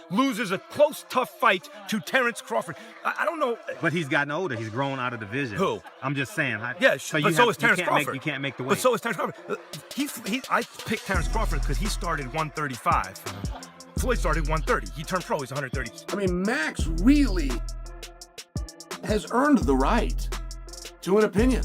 loses a close, tough fight to Terence Crawford. I don't know. But he's gotten older. He's grown out of the division. Who? I'm just saying. Yeah, so is Terence Crawford. You can't make the weight. But so is Terence Crawford. I picked Terence Crawford because he started 135. Floyd started 130. He turned pro. He's 130. I mean, Max really has earned the right to an opinion.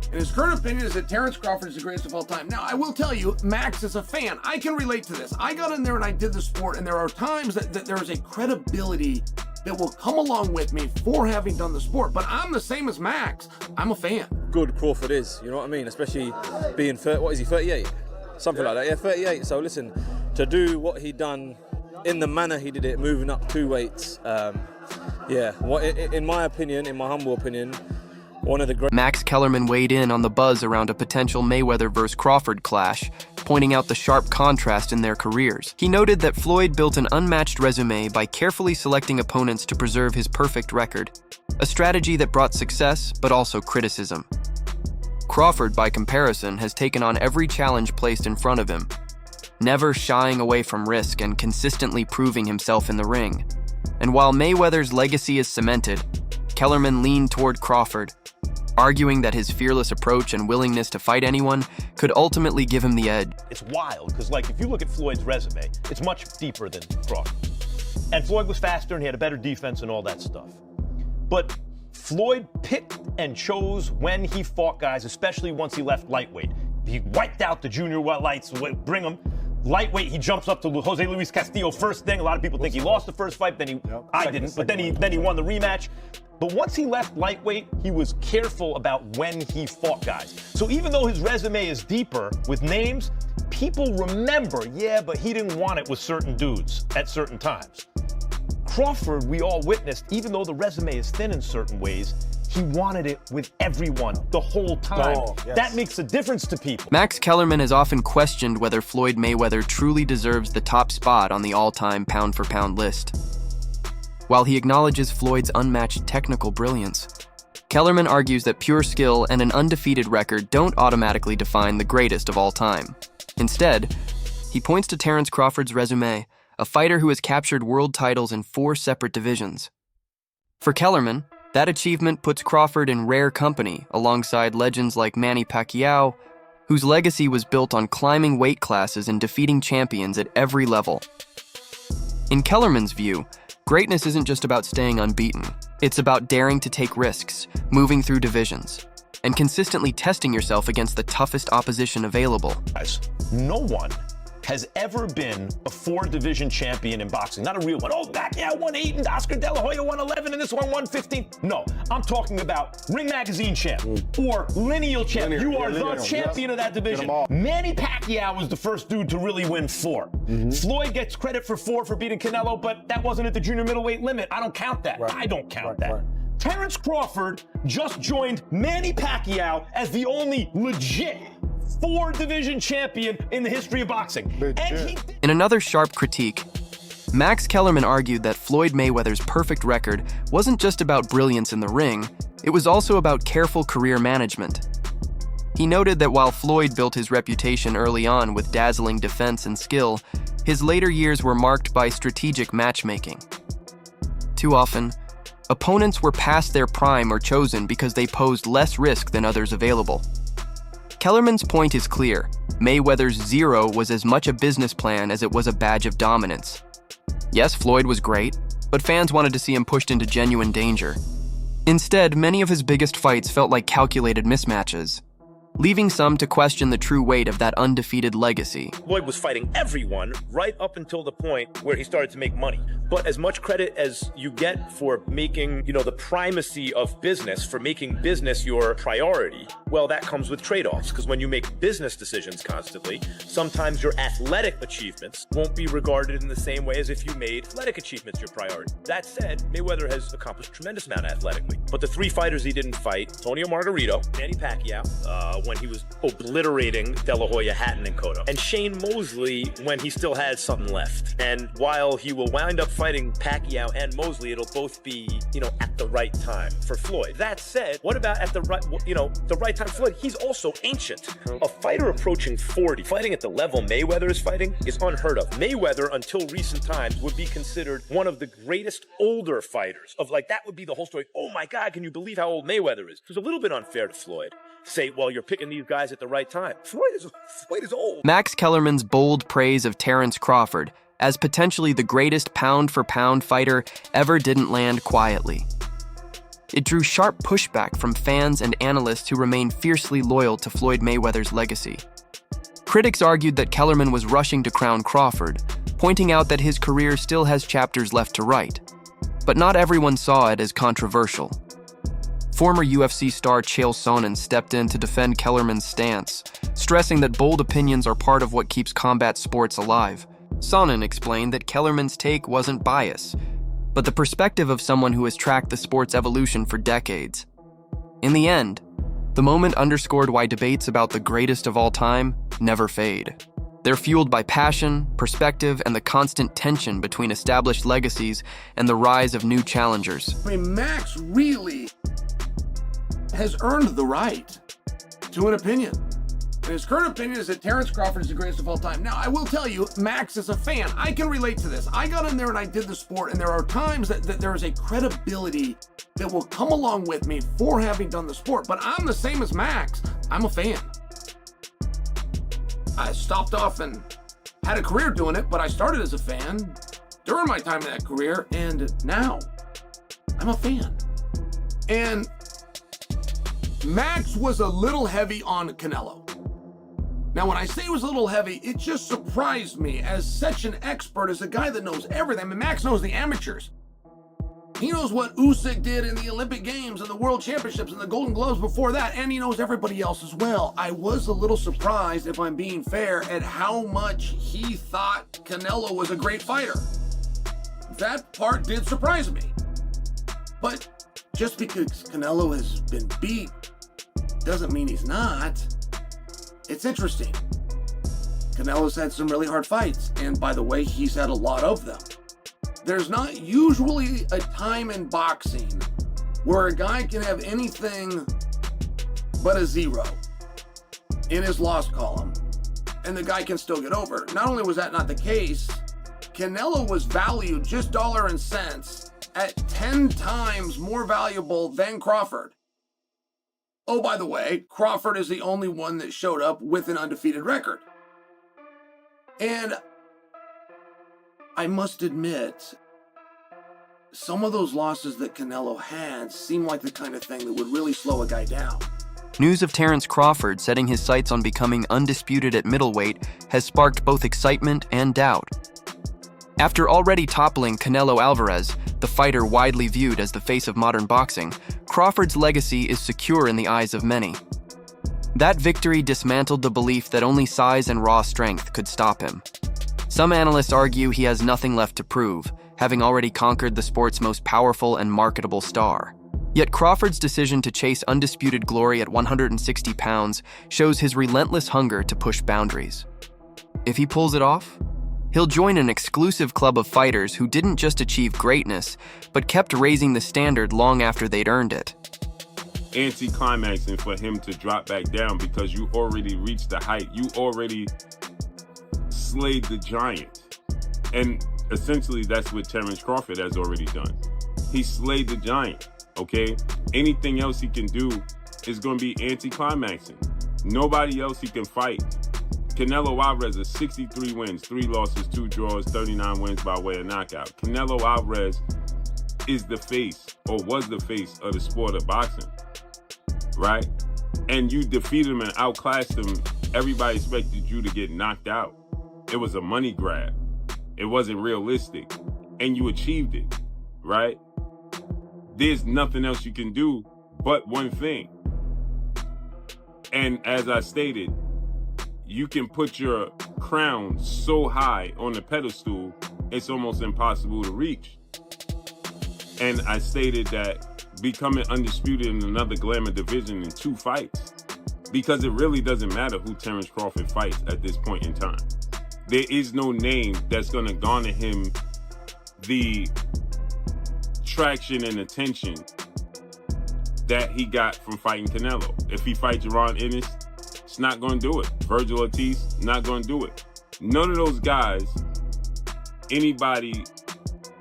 And his current opinion is that Terence Crawford is the greatest of all time. Now, I will tell you, Max is a fan. I can relate to this. I got in there and I did the sport, and there are times that there is a credibility that will come along with me for having done the sport. But I'm the same as Max. I'm a fan. Good Crawford is, you know what I mean? Especially being, 38? Something like that, yeah, 38. So listen, to do what he done in the manner he did it, moving up 2 weights, in my opinion, in my humble opinion, one of the great. Max Kellerman weighed in on the buzz around a potential Mayweather vs. Crawford clash, pointing out the sharp contrast in their careers. He noted that Floyd built an unmatched resume by carefully selecting opponents to preserve his perfect record, a strategy that brought success but also criticism. Crawford, by comparison, has taken on every challenge placed in front of him, never shying away from risk and consistently proving himself in the ring. And while Mayweather's legacy is cemented, Kellerman leaned toward Crawford, arguing that his fearless approach and willingness to fight anyone could ultimately give him the edge. It's wild, because if you look at Floyd's resume, it's much deeper than Crawford. And Floyd was faster and he had a better defense and all that stuff. But Floyd picked and chose when he fought guys, especially once he left lightweight. He wiped out the junior lights, bring him. Lightweight, he jumps up to Jose Luis Castillo first thing. A lot of people think he lost the first fight, I didn't, but then he won the rematch. But once he left lightweight, he was careful about when he fought guys. So even though his resume is deeper with names, people remember, but he didn't want it with certain dudes at certain times. Crawford, we all witnessed, even though the resume is thin in certain ways, he wanted it with everyone the whole time. That makes a difference to people. Max Kellerman has often questioned whether Floyd Mayweather truly deserves the top spot on the all-time pound-for-pound list. While he acknowledges Floyd's unmatched technical brilliance, Kellerman argues that pure skill and an undefeated record don't automatically define the greatest of all time. Instead, he points to Terence Crawford's resume, a fighter who has captured world titles in 4 separate divisions. For Kellerman, that achievement puts Crawford in rare company alongside legends like Manny Pacquiao, whose legacy was built on climbing weight classes and defeating champions at every level. In Kellerman's view, greatness isn't just about staying unbeaten. It's about daring to take risks, moving through divisions, and consistently testing yourself against the toughest opposition available. No one has ever been a 4-division champion in boxing. Not a real one. Oh, Pacquiao won 8 and Oscar De La Hoya won 11 and this one won 15. No, I'm talking about Ring Magazine champ or lineal champ. You are the champion of that division. Manny Pacquiao was the first dude to really win 4. Floyd gets credit for 4 for beating Canelo, but that wasn't at the junior middleweight limit. I don't count that. I don't count that. Terence Crawford just joined Manny Pacquiao as the only legit 4-division champion in the history of boxing. In another sharp critique, Max Kellerman argued that Floyd Mayweather's perfect record wasn't just about brilliance in the ring, it was also about careful career management. He noted that while Floyd built his reputation early on with dazzling defense and skill, his later years were marked by strategic matchmaking. Too often, opponents were past their prime or chosen because they posed less risk than others available. Kellerman's point is clear. Mayweather's 0 was as much a business plan as it was a badge of dominance. Yes, Floyd was great, but fans wanted to see him pushed into genuine danger. Instead, many of his biggest fights felt like calculated mismatches, leaving some to question the true weight of that undefeated legacy. Floyd was fighting everyone right up until the point where he started to make money. But as much credit as you get for making, the primacy of business, for making business your priority, well, that comes with trade-offs. Because when you make business decisions constantly, sometimes your athletic achievements won't be regarded in the same way as if you made athletic achievements your priority. That said, Mayweather has accomplished a tremendous amount athletically. But the 3 fighters he didn't fight, Antonio Margarito, Manny Pacquiao, when he was obliterating De La Hoya, Hatton, and Cotto, and Shane Mosley when he still had something left. And while he will wind up fighting fighting Pacquiao and Mosley, it'll both be, at the right time for Floyd. That said, what about at the right time for Floyd? He's also ancient. A fighter approaching 40, fighting at the level Mayweather is fighting, is unheard of. Mayweather, until recent times, would be considered one of the greatest older fighters. That would be the whole story. Oh my God, can you believe how old Mayweather is? It was a little bit unfair to Floyd. Say, well, you're picking these guys at the right time. Floyd is old. Max Kellerman's bold praise of Terence Crawford as potentially the greatest pound-for-pound fighter ever didn't land quietly. It drew sharp pushback from fans and analysts who remain fiercely loyal to Floyd Mayweather's legacy. Critics argued that Kellerman was rushing to crown Crawford, pointing out that his career still has chapters left to write. But not everyone saw it as controversial. Former UFC star Chael Sonnen stepped in to defend Kellerman's stance, stressing that bold opinions are part of what keeps combat sports alive. Sonnen explained that Kellerman's take wasn't bias, but the perspective of someone who has tracked the sport's evolution for decades. In the end, the moment underscored why debates about the greatest of all time never fade. They're fueled by passion, perspective, and the constant tension between established legacies and the rise of new challengers. Max really has earned the right to an opinion. And his current opinion is that Terence Crawford is the greatest of all time. Now, I will tell you, Max is a fan. I can relate to this. I got in there and I did the sport, and there are times that there is a credibility that will come along with me for having done the sport. But I'm the same as Max. I'm a fan. I stopped off and had a career doing it, but I started as a fan during my time in that career, and now I'm a fan. And Max was a little heavy on Canelo. Now, when I say it was a little heavy, it just surprised me as such an expert, as a guy that knows everything. I mean, Max knows the amateurs. He knows what Usyk did in the Olympic Games and the World Championships and the Golden Gloves before that, and he knows everybody else as well. I was a little surprised, if I'm being fair, at how much he thought Canelo was a great fighter. That part did surprise me. But just because Canelo has been beat doesn't mean he's not. It's interesting. Canelo's had some really hard fights, and by the way, he's had a lot of them. There's not usually a time in boxing where a guy can have anything but a 0 in his loss column, and the guy can still get over. Not only was that not the case, Canelo was valued just dollar and cents at 10 times more valuable than Crawford. Oh, by the way, Crawford is the only one that showed up with an undefeated record. And I must admit, some of those losses that Canelo had seem like the kind of thing that would really slow a guy down. News of Terence Crawford setting his sights on becoming undisputed at middleweight has sparked both excitement and doubt. After already toppling Canelo Alvarez, the fighter widely viewed as the face of modern boxing, Crawford's legacy is secure in the eyes of many. That victory dismantled the belief that only size and raw strength could stop him. Some analysts argue he has nothing left to prove, having already conquered the sport's most powerful and marketable star. Yet Crawford's decision to chase undisputed glory at 160 pounds shows his relentless hunger to push boundaries. If he pulls it off, he'll join an exclusive club of fighters who didn't just achieve greatness, but kept raising the standard long after they'd earned it. Anti-climaxing for him to drop back down because you already reached the height. You already slayed the giant. And essentially that's what Terence Crawford has already done. He slayed the giant, okay? Anything else he can do is going to be anti-climaxing. Nobody else he can fight. Canelo Alvarez is 63 wins, 3 losses, 2 draws, 39 wins by way of knockout. Canelo Alvarez is the face, or was the face, of the sport of boxing, right? And you defeated him and outclassed him. Everybody expected you to get knocked out. It was a money grab. It wasn't realistic. And you achieved it, right? There's nothing else you can do but one thing. And as I stated, you can put your crown so high on the pedestal, it's almost impossible to reach. And I stated that becoming undisputed in another glamour division in 2 fights, because it really doesn't matter who Terence Crawford fights at this point in time. There is no name that's going to garner him the traction and attention that he got from fighting Canelo. If he fights Ron Ennis, it's not going to do it. Virgil Ortiz, not going to do it. None of those guys, anybody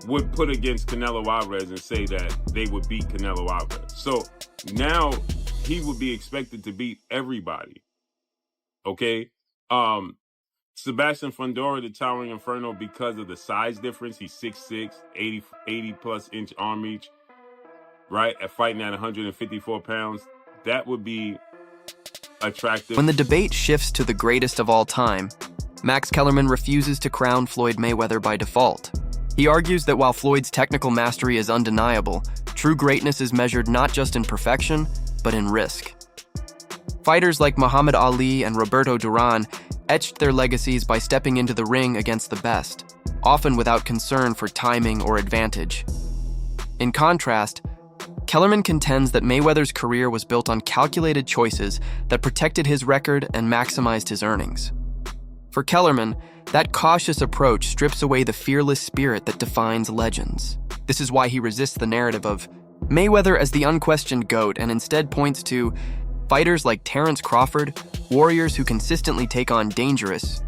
would put against Canelo Alvarez and say that they would beat Canelo Alvarez. So now he would be expected to beat everybody. Okay? Sebastian Fundora, the Towering Inferno, because of the size difference, he's 6'6", 80 plus inch arm reach, right? At fighting at 154 pounds, that would be attractive. When the debate shifts to the greatest of all time, Max Kellerman refuses to crown Floyd Mayweather by default. He argues that while Floyd's technical mastery is undeniable, true greatness is measured not just in perfection, but in risk. Fighters like Muhammad Ali and Roberto Duran etched their legacies by stepping into the ring against the best, often without concern for timing or advantage. In contrast, Kellerman contends that Mayweather's career was built on calculated choices that protected his record and maximized his earnings. For Kellerman, that cautious approach strips away the fearless spirit that defines legends. This is why he resists the narrative of Mayweather as the unquestioned GOAT and instead points to fighters like Terence Crawford, warriors who consistently take on dangerous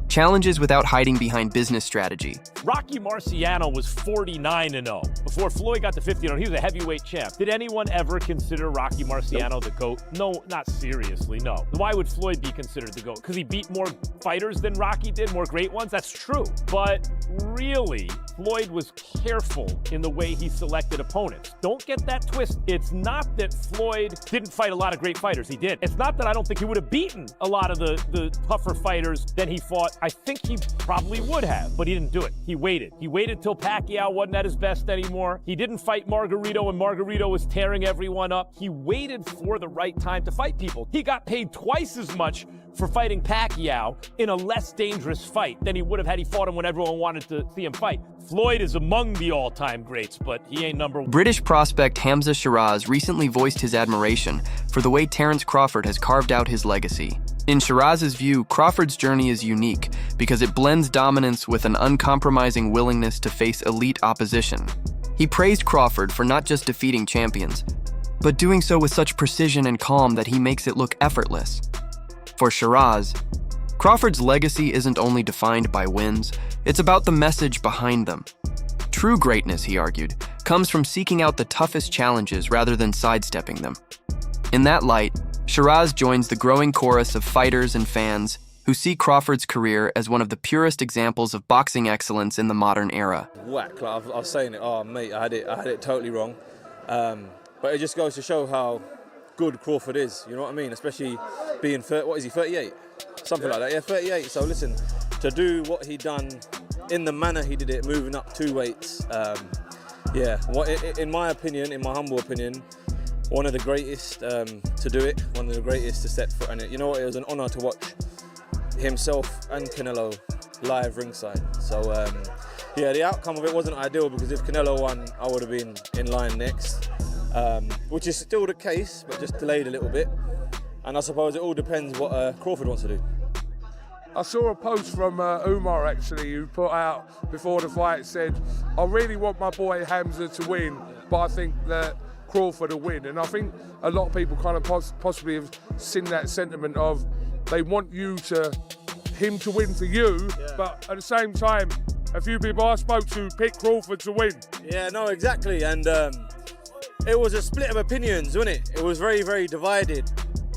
challenges without hiding behind business strategy. Rocky Marciano was 49-0. Before Floyd got to 50-0, he was a heavyweight champ. Did anyone ever consider Rocky Marciano the GOAT? No, not seriously, no. Why would Floyd be considered the GOAT? Because he beat more fighters than Rocky did, more great ones? That's true. But really, Floyd was careful in the way he selected opponents. Don't get that twist. It's not that Floyd didn't fight a lot of great fighters. He did. It's not that I don't think he would have beaten a lot of the tougher fighters than he fought. I think he probably would have, but he didn't do it. He waited. He waited till Pacquiao wasn't at his best anymore. He didn't fight Margarito when Margarito was tearing everyone up. He waited for the right time to fight people. He got paid twice as much for fighting Pacquiao in a less dangerous fight than he would have had he fought him when everyone wanted to see him fight. Floyd is among the all-time greats, but he ain't number one. British prospect Hamza Shiraz recently voiced his admiration for the way Terence Crawford has carved out his legacy. In Shiraz's view, Crawford's journey is unique because it blends dominance with an uncompromising willingness to face elite opposition. He praised Crawford for not just defeating champions, but doing so with such precision and calm that he makes it look effortless. For Shiraz, Crawford's legacy isn't only defined by wins, it's about the message behind them. True greatness, he argued, comes from seeking out the toughest challenges rather than sidestepping them. In that light, Shiraz joins the growing chorus of fighters and fans who see Crawford's career as one of the purest examples of boxing excellence in the modern era. Whack, like I was saying it, oh mate, I had it totally wrong. But it just goes to show how good Crawford is, you know what I mean? Especially being, 38? Something like that, yeah, 38. So listen, to do what he done in the manner he did it, moving up 2 weights, in my opinion, in my humble opinion, one of the greatest to do it, one of the greatest to set foot in it. You know what, it was an honour to watch himself and Canelo live ringside. So the outcome of it wasn't ideal because if Canelo won, I would have been in line next, which is still the case, but just delayed a little bit. And I suppose it all depends what Crawford wants to do. I saw a post from Umar actually, who put out before the fight, said, I really want my boy Hamza to win, but I think that Crawford will win. And I think a lot of people kind of possibly have seen that sentiment of they want him to win for you, but at the same time, a few people I spoke to picked Crawford to win. Yeah, no, exactly. And it was a split of opinions, wasn't it? It was very, very divided.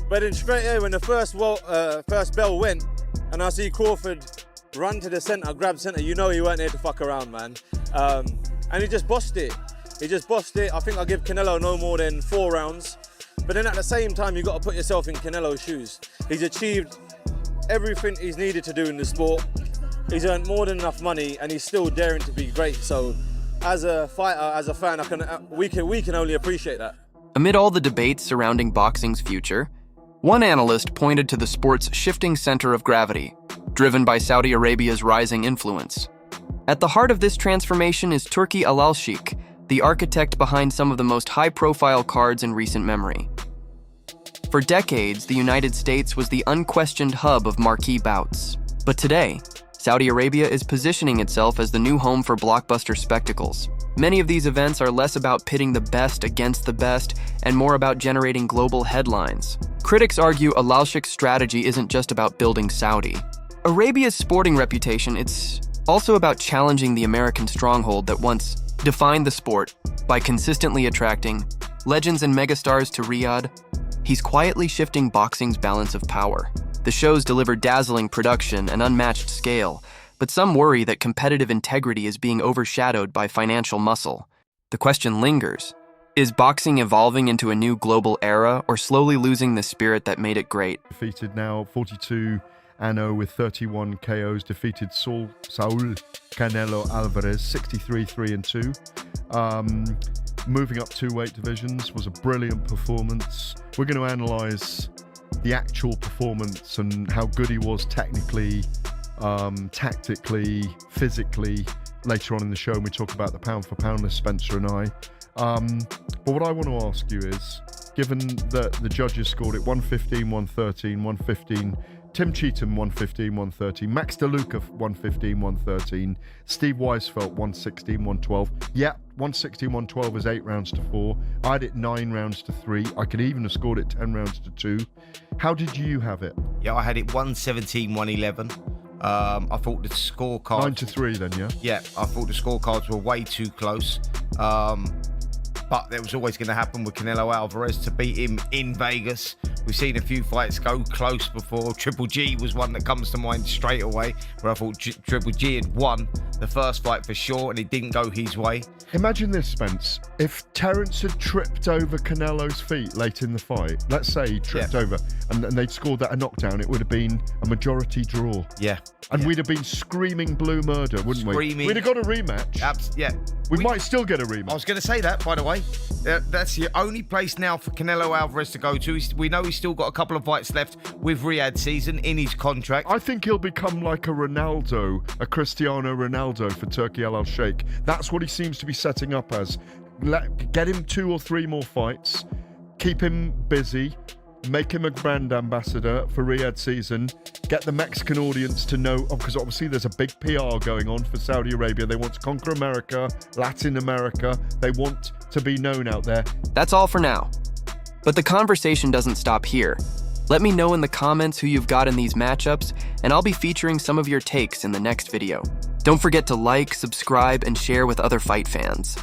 But then straight away, when the first bell went, and I see Crawford run to the centre, grab centre, you know he weren't there to fuck around, man. And he just bossed it. I think I'll give Canelo no more than 4 rounds. But then at the same time, you've got to put yourself in Canelo's shoes. He's achieved everything he's needed to do in the sport. He's earned more than enough money, and he's still daring to be great. So as a fighter, as a fan, we can only appreciate that. Amid all the debates surrounding boxing's future, one analyst pointed to the sport's shifting center of gravity, driven by Saudi Arabia's rising influence. At the heart of this transformation is Turki Al-Sheikh, the architect behind some of the most high-profile cards in recent memory. For decades, the United States was the unquestioned hub of marquee bouts. But today, Saudi Arabia is positioning itself as the new home for blockbuster spectacles. Many of these events are less about pitting the best against the best and more about generating global headlines. Critics argue Al Sheikh's strategy isn't just about building Saudi. Arabia's sporting reputation, it's also about challenging the American stronghold that once defined the sport by consistently attracting legends and megastars to Riyadh. He's quietly shifting boxing's balance of power. The shows deliver dazzling production and unmatched scale, but some worry that competitive integrity is being overshadowed by financial muscle. The question lingers: is boxing evolving into a new global era or slowly losing the spirit that made it great? Defeated now 42-0 with 31 KOs, defeated Saul Canelo Alvarez 63-3-2. Moving up 2 weight divisions was a brilliant performance. We're going to analyze the actual performance and how good he was technically, tactically, physically later on in the show when we talk about the pound for pound list, Spencer and I. But what I want to ask you is, given that the judges scored it 115, 113, 115, Tim Cheatham 115, 113, Max DeLuca 115, 113, Steve Weisfeld 116, 112. Yeah, 116, 112 is 8 rounds to 4. I had it 9 rounds to 3. I could even have scored it 10 rounds to 2. How did you have it? Yeah, I had it 117, 111. I thought the scorecards... 9 to 3 then, yeah? Yeah, I thought the scorecards were way too close. But that was always going to happen with Canelo Alvarez to beat him in Vegas. We've seen a few fights go close before. Triple G was one that comes to mind straight away, where I thought Triple G had won the first fight for sure, and it didn't go his way. Imagine this, Spence. If Terence had tripped over Canelo's feet late in the fight, let's say he tripped over, and they'd scored that a knockdown, it would have been a majority draw. Yeah. And we'd have been screaming blue murder, wouldn't we? We'd have got a rematch. Yeah. We might still get a rematch. I was going to say that, by the way. That's the only place now for Canelo Alvarez to go to. We know he's still got a couple of fights left with Riyadh season in his contract. I think he'll become like a Ronaldo, a Cristiano Ronaldo for Turkey Al Sheikh. That's what he seems to be setting up as. Get him 2 or 3 more fights, keep him busy, make him a brand ambassador for Riyadh season, get the Mexican audience to know, because obviously there's a big PR going on for Saudi Arabia. They want to conquer America, Latin America. They want to be known out there. That's all for now. But the conversation doesn't stop here. Let me know in the comments who you've got in these matchups, and I'll be featuring some of your takes in the next video. Don't forget to like, subscribe, and share with other fight fans.